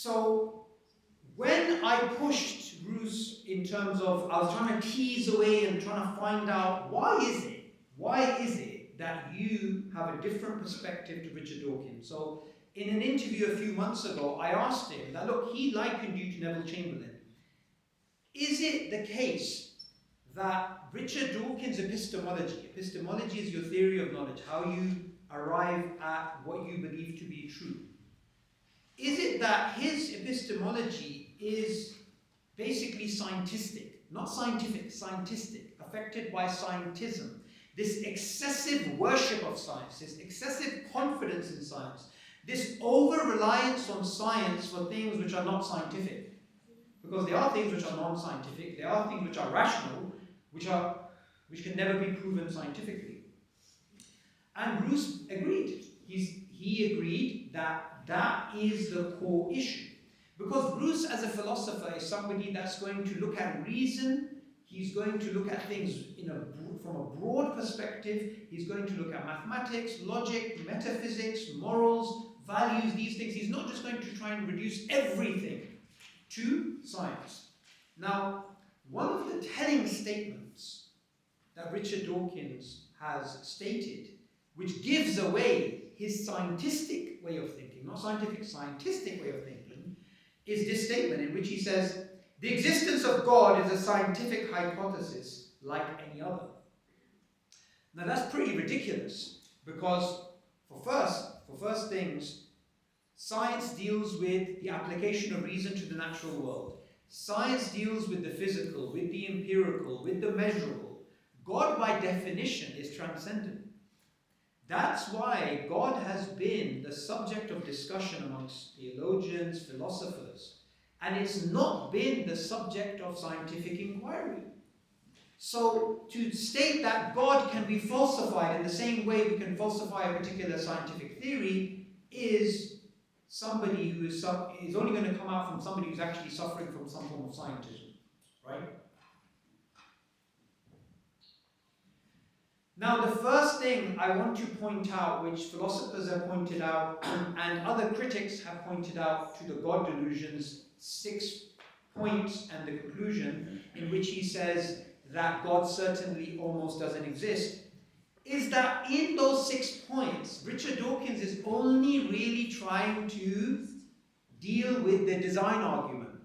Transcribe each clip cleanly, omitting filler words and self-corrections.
So when I pushed Bruce in terms of, I was trying to tease away and trying to find out why is it that you have a different perspective to Richard Dawkins. So in an interview a few months ago, I asked him that, look, he likened you to Neville Chamberlain. Is it the case that Richard Dawkins' epistemology is your theory of knowledge, how you arrive at what you believe to be true? Is it that his epistemology is basically scientistic, not scientific, scientistic, affected by scientism, this excessive worship of science, this excessive confidence in science, this over-reliance on science for things which are not scientific? Because there are things which are non-scientific, there are things which are rational, which can never be proven scientifically. And Bruce agreed. He agreed that that is the core issue. Because Bruce, as a philosopher, is somebody that's going to look at reason, he's going to look at things from a broad perspective, he's going to look at mathematics, logic, metaphysics, morals, values, these things. He's not just going to try and reduce everything to science. Now, one of the telling statements that Richard Dawkins has stated, which gives away his scientific way of thinking, not scientific, scientific way of thinking, is this statement in which he says, the existence of God is a scientific hypothesis like any other. Now that's pretty ridiculous, because for first things, science deals with the application of reason to the natural world. Science deals with the physical, with the empirical, with the measurable. God, by definition, is transcendent. That's why God has been the subject of discussion amongst theologians, philosophers, and it's not been the subject of scientific inquiry. So to state that God can be falsified in the same way we can falsify a particular scientific theory is somebody who is only going to come out from somebody who's actually suffering from some form of scientism, right? Now, the first thing I want to point out, which philosophers have pointed out, and other critics have pointed out to the God Delusion's 6 points and the conclusion, in which he says that God certainly almost doesn't exist, is that in those 6 points, Richard Dawkins is only really trying to deal with the design argument.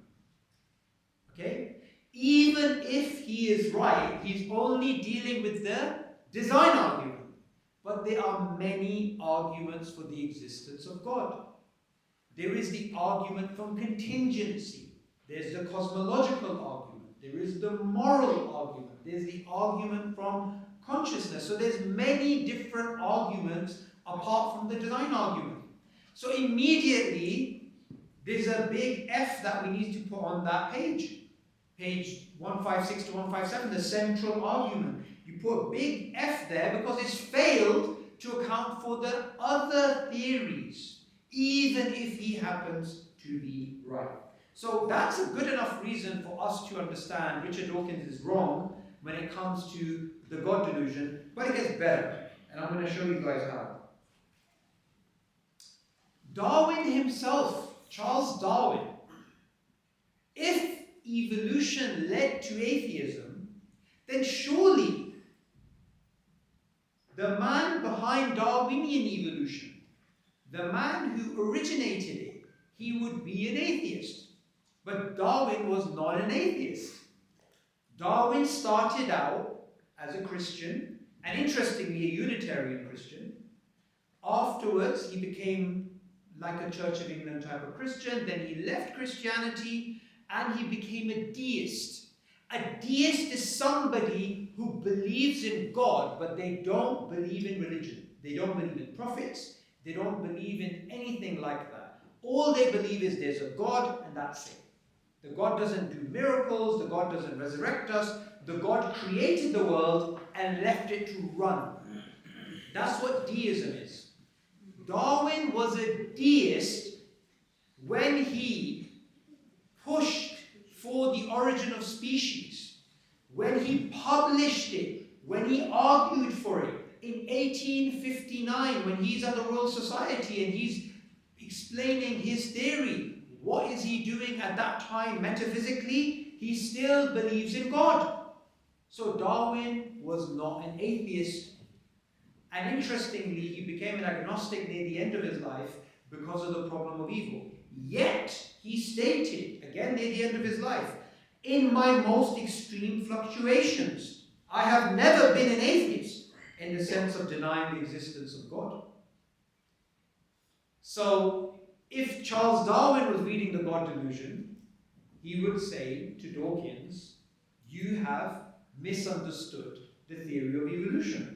Okay? Even if he is right, he's only dealing with the design argument. But there are many arguments for the existence of God. There is the argument from contingency. There's the cosmological argument. There is the moral argument. There's the argument from consciousness. So there's many different arguments apart from the design argument. So immediately, there's a big F that we need to put on that page. Page 156 to 157, the central argument. You put a big F there because it's failed to account for the other theories, even if he happens to be right. So that's a good enough reason for us to understand Richard Dawkins is wrong when it comes to the God Delusion, but it gets better, and I'm going to show you guys how. Darwin himself, Charles Darwin, if evolution led to atheism, then surely the man behind Darwinian evolution, the man who originated it, he would be an atheist. But Darwin was not an atheist. Darwin started out as a Christian, and interestingly a Unitarian Christian. Afterwards he became like a Church of England type of Christian, then he left Christianity and he became a deist. A deist is somebody who believes in God, but they don't believe in religion. They don't believe in prophets. They don't believe in anything like that. All they believe is there's a God, and that's it. The God doesn't do miracles. The God doesn't resurrect us. The God created the world and left it to run. That's what deism is. Darwin was a deist when he pushed for the origin of species, when he published it, when he argued for it in 1859, when he's at the Royal Society and he's explaining his theory. What is he doing at that time metaphysically? He still believes in God. So Darwin was not an atheist. And interestingly, he became an agnostic near the end of his life because of the problem of evil. Yet, he stated, again near the end of his life, in my most extreme fluctuations, I have never been an atheist in the sense of denying the existence of God. So, if Charles Darwin was reading the God Delusion, he would say to Dawkins, you have misunderstood the theory of evolution.